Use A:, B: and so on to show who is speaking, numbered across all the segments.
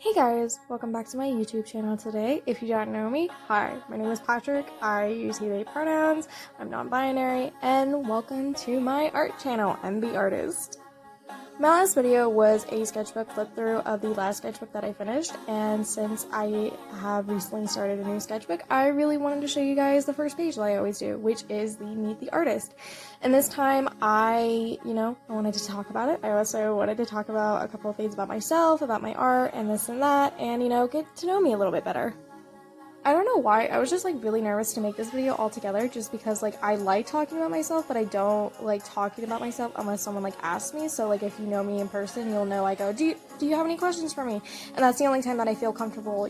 A: Hey guys, welcome back to my YouTube channel today. If you don't know me, hi, my name is Patrick, I use he, they pronouns, I'm non-binary, and welcome to my art channel, I'm the artist. My last video was a sketchbook flip through of the last sketchbook that I finished, and since I have recently started a new sketchbook, I really wanted to show you guys the first page like I always do, which is the Meet the Artist. And this time I wanted to talk about it. I also wanted to talk about a couple of things about myself, about my art, and this and that, and get to know me a little bit better. I don't know why, I was just really nervous to make this video altogether just because I like talking about myself, but I don't like talking about myself unless someone asks me. So if you know me in person, you'll know I go, do you have any questions for me? And that's the only time that I feel comfortable,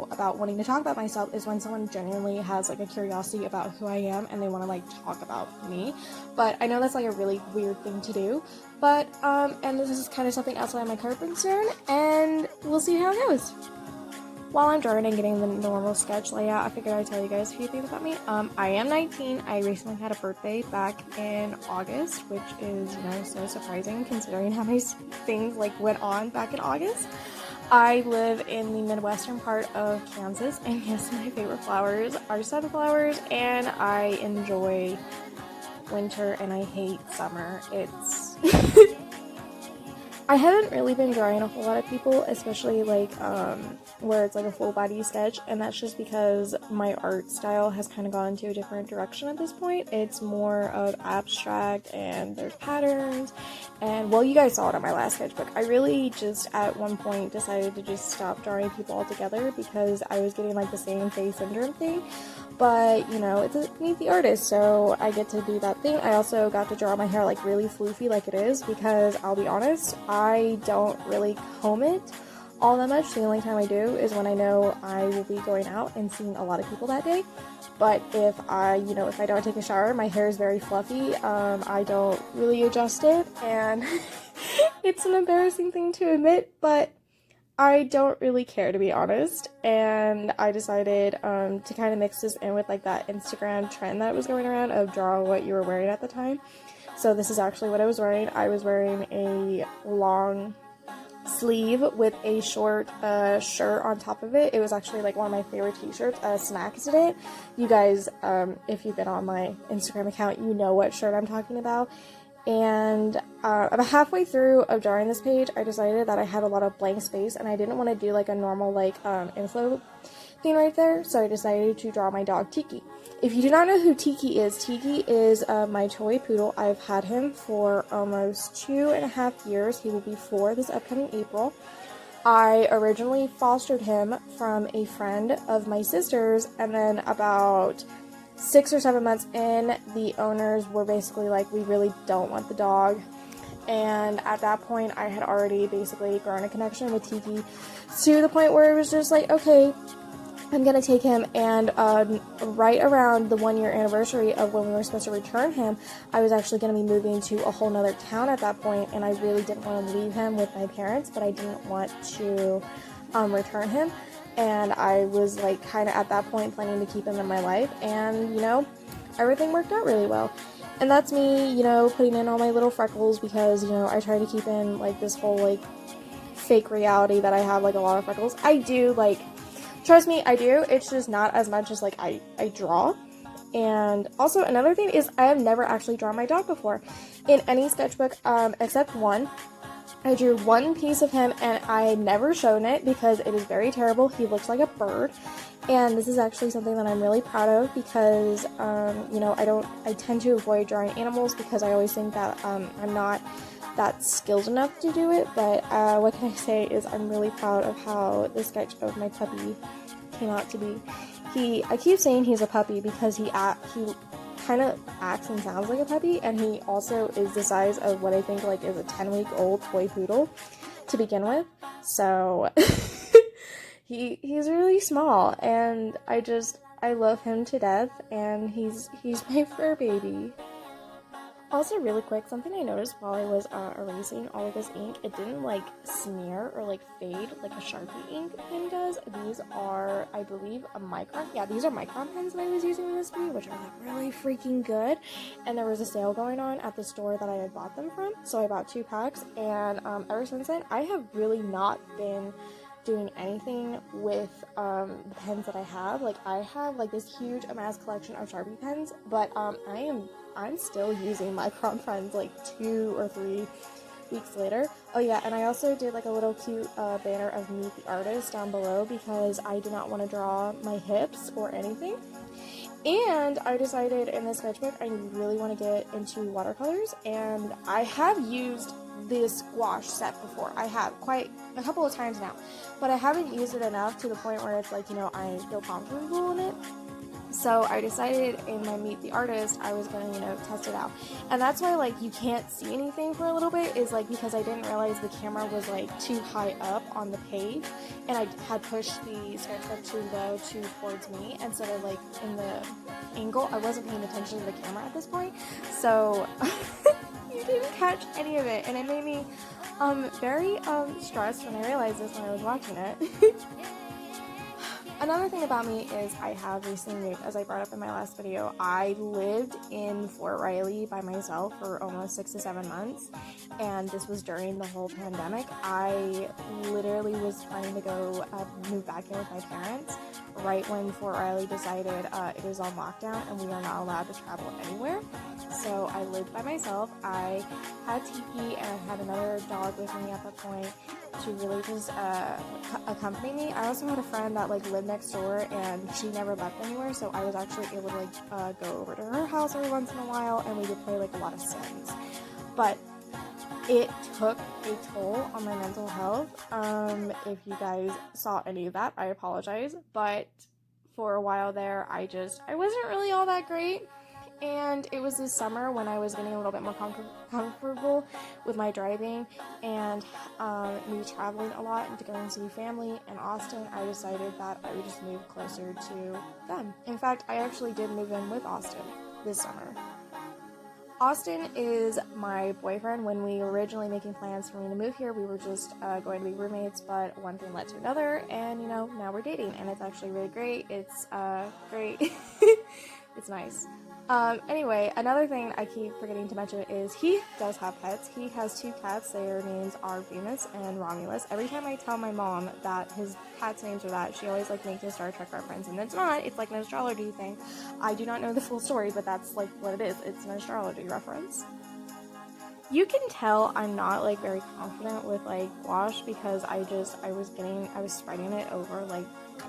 A: about wanting to talk about myself is when someone genuinely has a curiosity about who I am and they want to talk about me. But I know that's a really weird thing to do, but and this is kind of something outside of my comfort zone, and we'll see how it goes. While I'm drawing and getting the normal sketch layout, I figured I'd tell you guys a few things about me. I am 19. I recently had a birthday back in August, which is, so surprising considering how many things went on back in August. I live in the Midwestern part of Kansas, and yes, my favorite flowers are sunflowers, and I enjoy winter and I hate summer. It's I haven't really been drawing a whole lot of people, especially where it's a full body sketch, and that's just because my art style has kind of gone into a different direction at this point. It's more of abstract and there's patterns, and well, you guys saw it on my last sketchbook. I really just at one point decided to just stop drawing people altogether because I was getting the same face syndrome thing. But it's a Meet the Artist, so I get to do that thing. I also got to draw my hair really floofy like it is, because I'll be honest, I don't really comb it all that much. The only time I do is when I know I will be going out and seeing a lot of people that day. But if I don't take a shower, my hair is very fluffy. I don't really adjust it, and it's an embarrassing thing to admit, but I don't really care, to be honest, and I decided to kind of mix this in with that Instagram trend that was going around of draw what you were wearing at the time. So this is actually what I was wearing. I was wearing a long sleeve with a short shirt on top of it. It was actually one of my favorite t-shirts. Snacks did it. You guys, if you've been on my Instagram account, you know what shirt I'm talking about. And about halfway through of drawing this page, I decided that I had a lot of blank space and I didn't want to do a normal info thing right there, so I decided to draw my dog Tiki. If you do not know who Tiki is my toy poodle. I've had him for almost 2.5 years. He will be 4 this upcoming April. I originally fostered him from a friend of my sister's, and then about 6 or 7 months in, the owners were basically we really don't want the dog. And at that point, I had already basically grown a connection with Tiki to the point where it was just okay, I'm gonna take him. And right around the 1-year anniversary of when we were supposed to return him, I was actually gonna be moving to a whole nother town at that point, and I really didn't want to leave him with my parents, but I didn't want to return him. And I was kind of at that point planning to keep him in my life, and everything worked out really well. And that's me putting in all my little freckles because I try to keep in this whole fake reality that I have a lot of freckles. I do, trust me, I do. It's just not as much as I draw. And also another thing is I have never actually drawn my dog before in any sketchbook except one. I drew one piece of him and I had never shown it because it is very terrible. He looks like a bird, and this is actually something that I'm really proud of because I tend to avoid drawing animals because I always think that I'm not that skilled enough to do it. But what can I say is I'm really proud of how the sketch of my puppy came out to be. I keep saying he's a puppy because he kind of acts and sounds like a puppy, and he also is the size of what I think is a 10-week-old toy poodle to begin with. So he's really small, and I love him to death, and he's my fur baby. Also, really quick, something I noticed while I was erasing all of this ink, it didn't smear or fade like a Sharpie ink pen does. These are, I believe, a micron. Yeah, these are micron pens that I was using in this video, which are really freaking good. And there was a sale going on at the store that I had bought them from, so I bought 2 packs. And ever since then, I have really not been doing anything with the pens that I have. Like, I have like this huge amassed collection of Sharpie pens, but I'm still using Micron pens like 2 or 3 weeks later. Oh yeah, and I also did like a little cute banner of Meet the Artist down below because I do not want to draw my hips or anything. And I decided in this sketchbook I really want to get into watercolors, and I have used this gouache set before. I have quite a couple of times now, but I haven't used it enough to the point where it's like, you know, I feel comfortable in it. So I decided in my Meet the Artist I was going to, you know, test it out. And that's why, like, you can't see anything for a little bit, is like because I didn't realize the camera was like too high up on the page, and I had pushed the sketchbook too low towards me instead of like in the angle. I wasn't paying attention to the camera at this point, so you didn't catch any of it, and it made me very stressed when I realized this when I was watching it. Another thing about me is I have recently moved, as I brought up in my last video. I lived in Fort Riley by myself for almost 6 to 7 months, and this was during the whole pandemic. I literally was planning to go move back in with my parents right when Fort Riley decided it was on lockdown and we are not allowed to travel anywhere. So I lived by myself. I had Tiki and I had another dog with me at that point to really just accompany me. I also had a friend that like lived next door and she never left anywhere, so I was actually able to like go over to her house every once in a while, and we would play like a lot of Sims. But it took a toll on my mental health. If you guys saw any of that, I apologize, but for a while there I wasn't really all that great. And it was this summer when I was getting a little bit more comfortable with my driving and me traveling a lot and to go and see family in Austin. I decided that I would just move closer to them. In fact, I actually did move in with Austin this summer. Austin is my boyfriend. When we were originally making plans for me to move here, we were just going to be roommates, but one thing led to another, and you know, now we're dating, and it's actually really great. It's great. It's nice. Anyway, another thing I keep forgetting to mention is he does have pets. He has 2 cats. Their names are Venus and Romulus. Every time I tell my mom that his cats' names are that, she always like makes a Star Trek reference, and it's not. It's like an astrology thing. I do not know the full story, but that's like what it is. It's an astrology reference. You can tell I'm not like very confident with like gouache because I was spreading it over like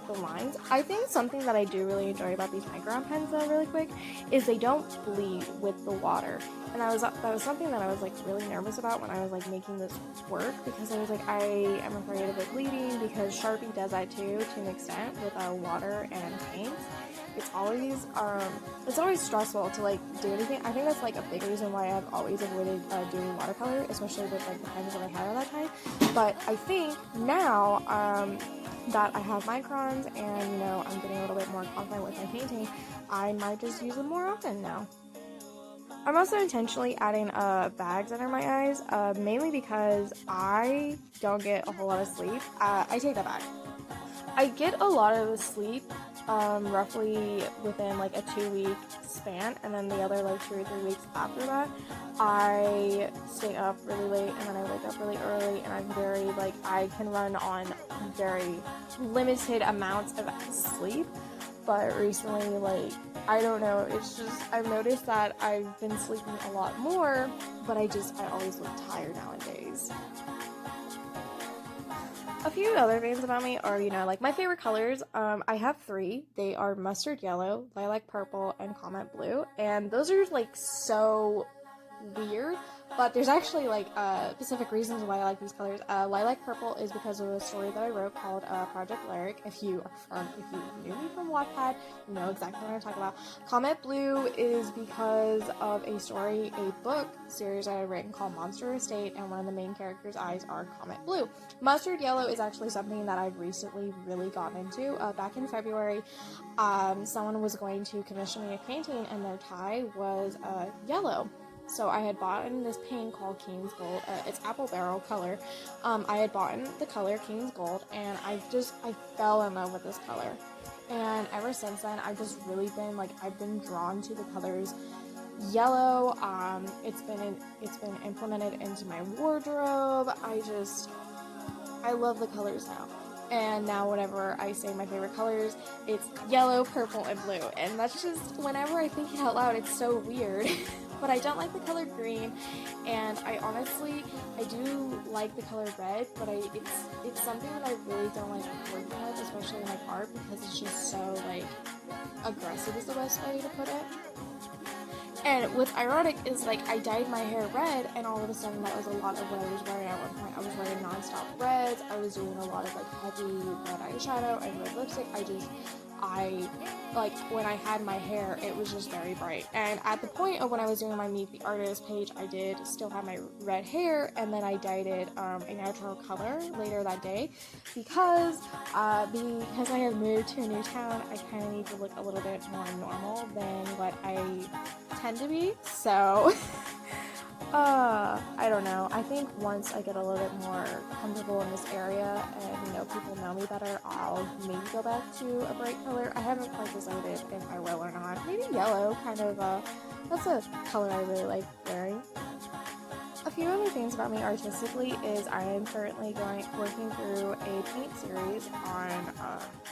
A: the lines. I think something that I do really enjoy about these micron pens though, really quick, is they don't bleed with the water. And that was something that I was like really nervous about when I was like making this work, because I was like, I am afraid of it bleeding, because Sharpie does that too to an extent with water and paints. It's always stressful to like do anything. I think that's like a big reason why I've always avoided doing watercolor, especially with like the pens that I had at that time. But I think now that I have microns and, you know, I'm getting a little bit more confident with my painting, I might just use them more often now. I'm also intentionally adding bags under my eyes, mainly because I don't get a whole lot of sleep. I take that back. I get a lot of sleep roughly within like a 2-week span, and then the other like 2 or 3 weeks after that I stay up really late, and then I wake up really early, and I'm very like, I can run on very limited amounts of sleep. But recently, like, I don't know, it's just, I've noticed that I've been sleeping a lot more, but I always look tired nowadays. A few other things about me are, you know, like my favorite colors. I have 3. They are mustard yellow, lilac purple, and comet blue. And those are like so weird, but there's actually like specific reasons why I like these colors. Lilac purple is because of a story that I wrote called Project Lyric. If you knew me from Wattpad, you know exactly what I'm talking about. Comet blue is because of a book series I had written called Monster Estate, and one of the main characters' eyes are comet blue. Mustard yellow is actually something that I've recently really gotten into. Back in February, someone was going to commission me a painting, and their tie was yellow. So I had bought this paint called King's Gold. It's apple barrel color. I had bought the color King's Gold, and I fell in love with this color. And ever since then, I've just really been like, I've been drawn to the colors yellow. It's been implemented into my wardrobe. I love the colors now. And now whenever I say my favorite colors, it's yellow, purple, and blue. And that's just, whenever I think it out loud, it's so weird. But I don't like the color green, and I do like the color red, but it's something that I really don't like working with, especially in like art, because it's just so like aggressive is the best way to put it. And what's ironic is, like, I dyed my hair red, and all of a sudden that was a lot of what I was wearing at one point. I was wearing non-stop reds, I was doing a lot of, like, heavy red eyeshadow and red lipstick. When I had my hair, it was just very bright. And at the point of when I was doing my Meet the Artist page, I did still have my red hair, and then I dyed it a natural color later that day, because I have moved to a new town, I kind of need to look a little bit more normal than what I tend to be. So I don't know. I think once I get a little bit more comfortable in this area and, people know me better, I'll maybe go back to a bright color. I haven't quite decided if I will or not. Maybe yellow, kind of, that's a color I really like wearing. A few other things about me artistically is I am currently working through a paint series on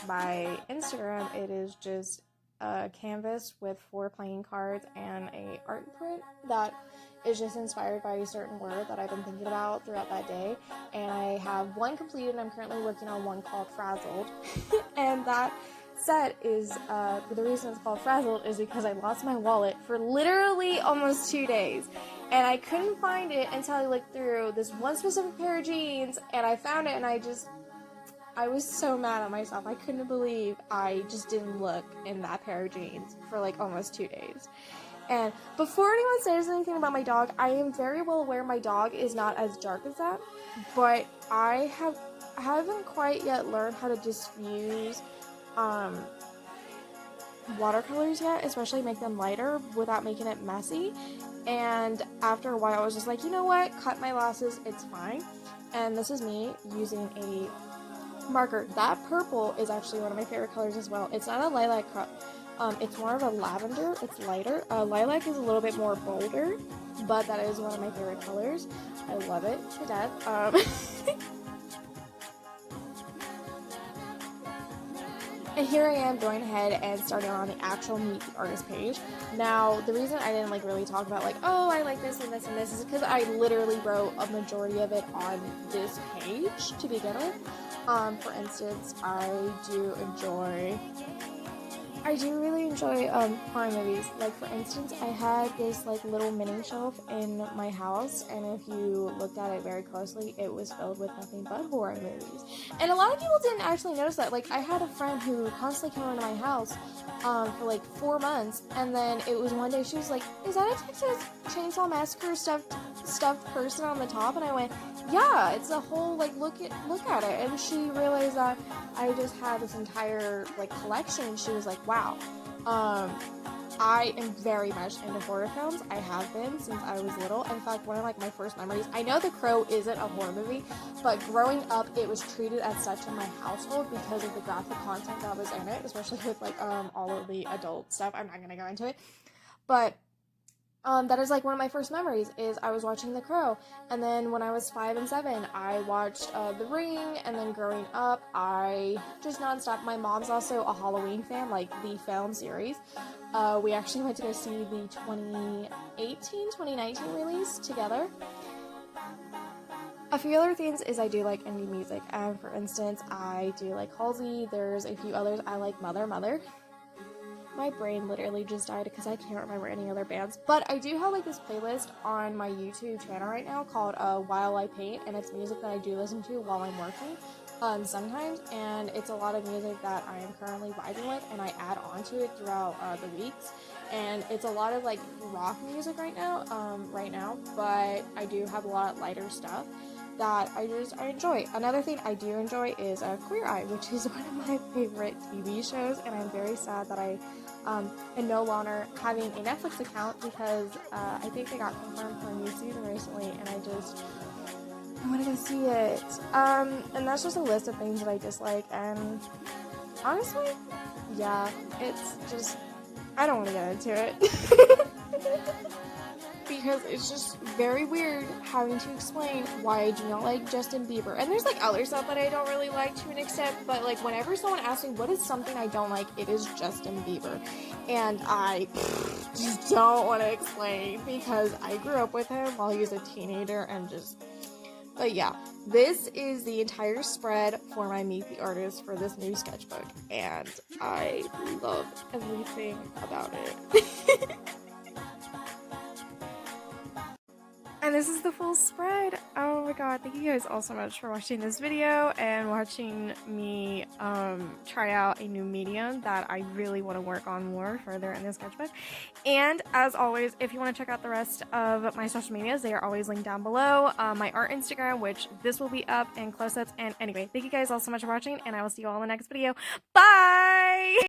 A: my Instagram. It is just a canvas with 4 playing cards and a art print that is just inspired by a certain word that I've been thinking about throughout that day. And I have one completed, and I'm currently working on one called Frazzled. And that set is, the reason it's called Frazzled is because I lost my wallet for literally almost 2 days. And I couldn't find it until I looked through this one specific pair of jeans, and I found it, and I was so mad at myself. I couldn't believe I just didn't look in that pair of jeans for like almost 2 days. And before anyone says anything about my dog, I am very well aware my dog is not as dark as that, but I haven't quite yet learned how to diffuse watercolors yet, especially make them lighter without making it messy. And after a while I was just like, you know what, cut my losses, it's fine. And this is me using a marker. That purple is actually one of my favorite colors as well. It's not a lilac it's more of a lavender. It's lighter. Lilac is a little bit more bolder, but that is one of my favorite colors. I love it to death. And here I am going ahead and starting on the actual Meet the Artist page. Now, the reason I didn't really talk about oh, I like this and this and this is because I literally wrote a majority of it on this page to begin with. For instance, I do really enjoy horror movies. Like, for instance, I had this little mini shelf in my house, and if you looked at it very closely, it was filled with nothing but horror movies. And a lot of people didn't actually notice that. Like, I had a friend who constantly came over to my house for 4 months, and then it was one day she was like, "Is that a Texas Chainsaw Massacre stuffed person on the top?" And I went, "Yeah, it's a whole look at it." And she realized that I just had this entire collection, and she was like, "Wow, I am very much into horror films. I have been since I was little. In fact, one of my first memories, I know The Crow isn't a horror movie, but growing up it was treated as such in my household because of the graphic content that was in it, especially with all of the adult stuff. I'm not gonna go into it, but that is one of my first memories is I was watching The Crow, and then when I was 5 and 7, I watched The Ring, and then growing up, I just nonstop. My mom's also a Halloween fan, the film series. We actually went to go see the 2019 release together. A few other things is I do like indie music, and for instance, I do like Halsey. There's a few others. I like Mother. My brain literally just died because I can't remember any other bands. But I do have this playlist on my YouTube channel right now called While I Paint, and it's music that I do listen to while I'm working sometimes. And it's a lot of music that I am currently vibing with, and I add on to it throughout the weeks. And it's a lot of rock music right now, but I do have a lot of lighter stuff that I enjoy. Another thing I do enjoy is Queer Eye, which is one of my favorite TV shows, and I'm very sad that I am no longer having a Netflix account because I think they got confirmed for a new season recently, and I want to go see it. And that's just a list of things that I dislike, and honestly, yeah, it's just, I don't want to get into it. because it's just very weird having to explain why I do not like Justin Bieber. And there's like other stuff that I don't really like to an extent, but like whenever someone asks me what is something I don't like, it is Justin Bieber. And I just don't want to explain because I grew up with him while he was a teenager and just... But yeah, this is the entire spread for my Meet the Artist for this new sketchbook, and I love everything about it. And this is the full spread. Oh my god, thank you guys all so much for watching this video and watching me try out a new medium that I really want to work on more further in this sketchbook. And as always, if you want to check out the rest of my social medias, they are always linked down below. My art Instagram, which this will be up, and close-ups. And anyway, thank you guys all so much for watching, and I will see you all in the next video. Bye!